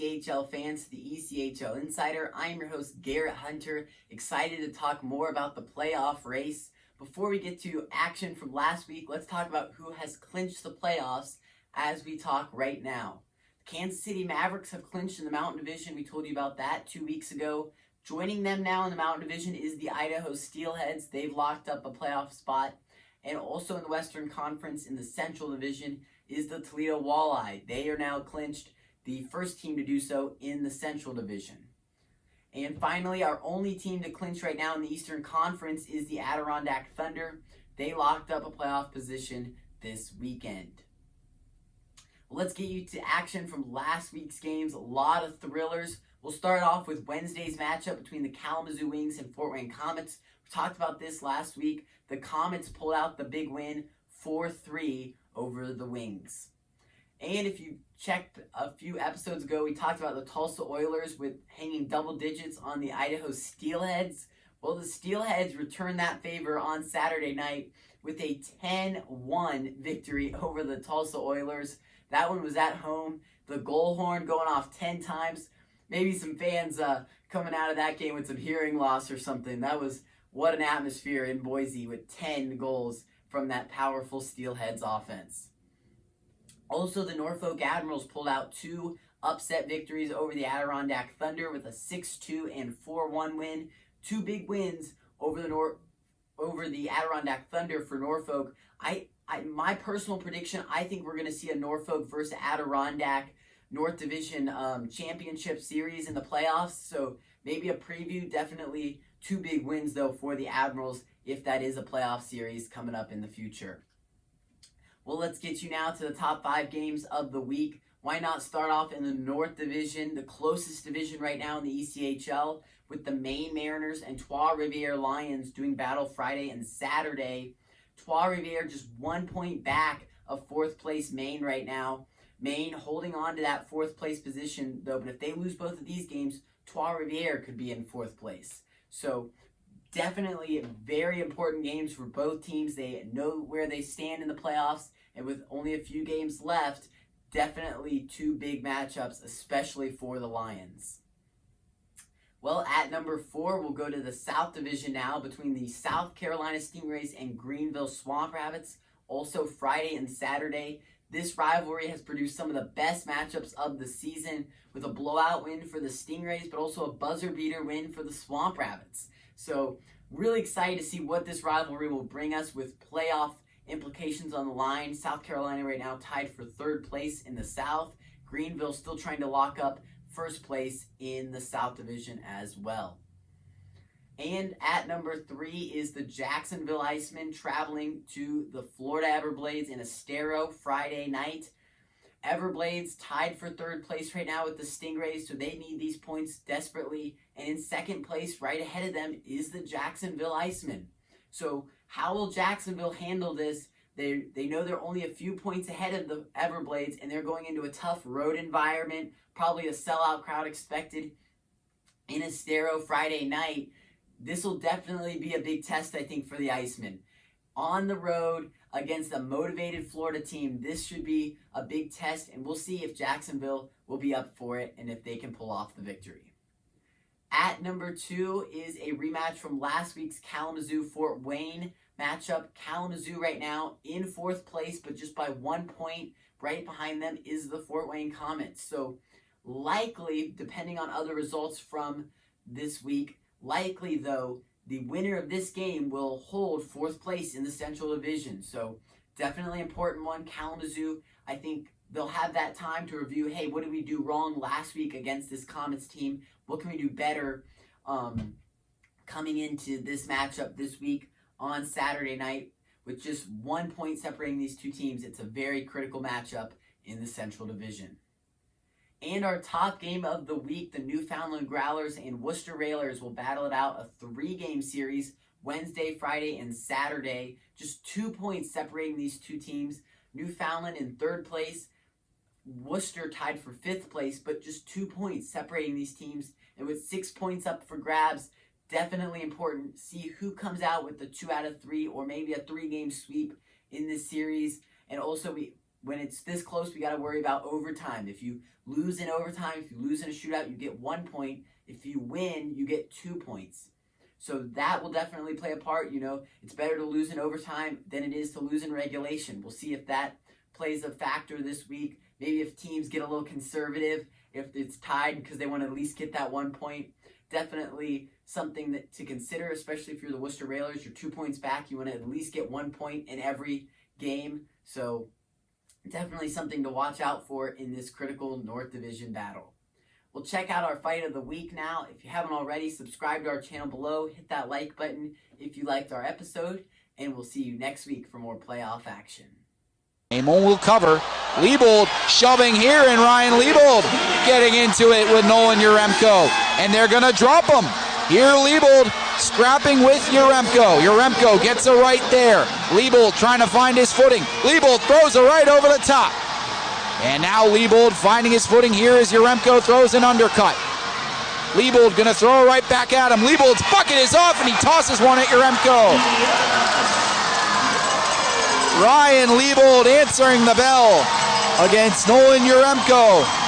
ECHL fans to the ECHL Insider. I am your host, Garrett Hunter, excited to talk more about the playoff race. Before we get to action from last week, let's talk about who has clinched the playoffs as we talk right now. The Kansas City Mavericks have clinched in the Mountain Division. We told you about that 2 weeks ago. Joining them now in the Mountain Division is the Idaho Steelheads. They've locked up a playoff spot. And also in the Western Conference in the Central Division is the Toledo Walleye. They are now clinched, the first team to do so in the Central Division. And finally, our only team to clinch right now in the Eastern Conference is the Adirondack Thunder. They locked up a playoff position this weekend. Let's get you to action from last week's games. A lot of thrillers. We'll start off with Wednesday's matchup between the Kalamazoo Wings and Fort Wayne Komets. We talked about this last week. The Komets pulled out the big win, 4-3 over the Wings. And if you checked a few episodes ago, we talked about the Tulsa Oilers with hanging double digits on the Idaho Steelheads. Well, the Steelheads returned that favor on Saturday night with a 10-1 victory over the Tulsa Oilers. That one was at home. The goal horn going off 10 times. Maybe some fans coming out of that game with some hearing loss or something. That was what an atmosphere in Boise with 10 goals from that powerful Steelheads offense. Also, the Norfolk Admirals pulled out 2 upset victories over the Adirondack Thunder with a 6-2 and 4-1 win. 2 big wins over the Adirondack Thunder for Norfolk. My personal prediction, I think we're going to see a Norfolk versus Adirondack North Division Championship Series in the playoffs. So maybe a preview. Definitely 2 big wins, though, for the Admirals if that is a playoff series coming up in the future. Well, let's get you now to the top 5 games of the week. Why not start off in the North Division, the closest division right now in the ECHL, with the Maine Mariners and Trois-Rivières Lions doing battle Friday and Saturday. Trois-Rivières just 1 point back of 4th place Maine right now. Maine holding on to that 4th place position, though, but if they lose both of these games, Trois-Rivières could be in 4th place. So definitely very important games for both teams. They know where they stand in the playoffs, and with only a few games left, definitely 2 big matchups, especially for the Lions. Well, at number 4, we'll go to the South Division now between the South Carolina Stingrays and Greenville Swamp Rabbits. Also Friday and Saturday. This rivalry has produced some of the best matchups of the season with a blowout win for the Stingrays, but also a buzzer beater win for the Swamp Rabbits. So really excited to see what this rivalry will bring us with playoff implications on the line. South Carolina right now tied for 3rd place in the South. Greenville still trying to lock up 1st place in the South Division as well. And at number 3 is the Jacksonville Icemen traveling to the Florida Everblades in Estero Friday night. Everblades tied for 3rd place right now with the Stingrays, so they need these points desperately. And in 2nd place, right ahead of them, is the Jacksonville Icemen. So how will Jacksonville handle this? They know they're only a few points ahead of the Everblades, and they're going into a tough road environment, probably a sellout crowd expected in Estero Friday night. This will definitely be a big test, I think, for the Icemen. On the road against a motivated Florida team, this should be a big test, and we'll see if Jacksonville will be up for it and if they can pull off the victory. At number 2 is a rematch from last week's Kalamazoo-Fort Wayne matchup. Kalamazoo right now in 4th place, but just by 1 point. Right behind them is the Fort Wayne Komets. So likely, depending on other results from this week, likely though, the winner of this game will hold 4th place in the Central Division. So definitely important one. Kalamazoo, I think they'll have that time to review, hey, what did we do wrong last week against this Komets team? What can we do better coming into this matchup this week on Saturday night? With just 1 point separating these 2 teams, it's a very critical matchup in the Central Division. And our top game of the week, the Newfoundland Growlers and Worcester Railers will battle it out, a 3-game series, Wednesday, Friday, and Saturday. Just 2 points separating these 2 teams. Newfoundland in 3rd place, Worcester tied for 5th place, but just 2 points separating these teams. And with 6 points up for grabs, definitely important. See who comes out with the 2 out of 3 or maybe a 3-game sweep in this series. And also when it's this close, we got to worry about overtime. If you lose in overtime, if you lose in a shootout, you get 1 point. If you win, you get 2 points. So that will definitely play a part. You know, it's better to lose in overtime than it is to lose in regulation. We'll see if that plays a factor this week. Maybe if teams get a little conservative, if it's tied because they want to at least get that 1 point. Definitely something to consider, especially if you're the Worcester Railers. You're 2 points back. You want to at least get 1 point in every game. So definitely something to watch out for in this critical North Division battle. We'll check out our fight of the week now. If you haven't already, subscribe to our channel below. Hit that like button if you liked our episode. And we'll see you next week for more playoff action. Amon will cover. Liebold shoving here, and Ryan Liebold getting into it with Nolan Yaremko. And they're going to drop him. Here Liebold scrapping with Yaremko. Yaremko gets a right there. Liebold trying to find his footing. Liebold throws a right over the top. And now Liebold finding his footing here as Yaremko throws an undercut. Liebold going to throw right back at him. Liebold's bucket is off, and he tosses one at Yaremko. Ryan Liebold answering the bell against Nolan Yaremko.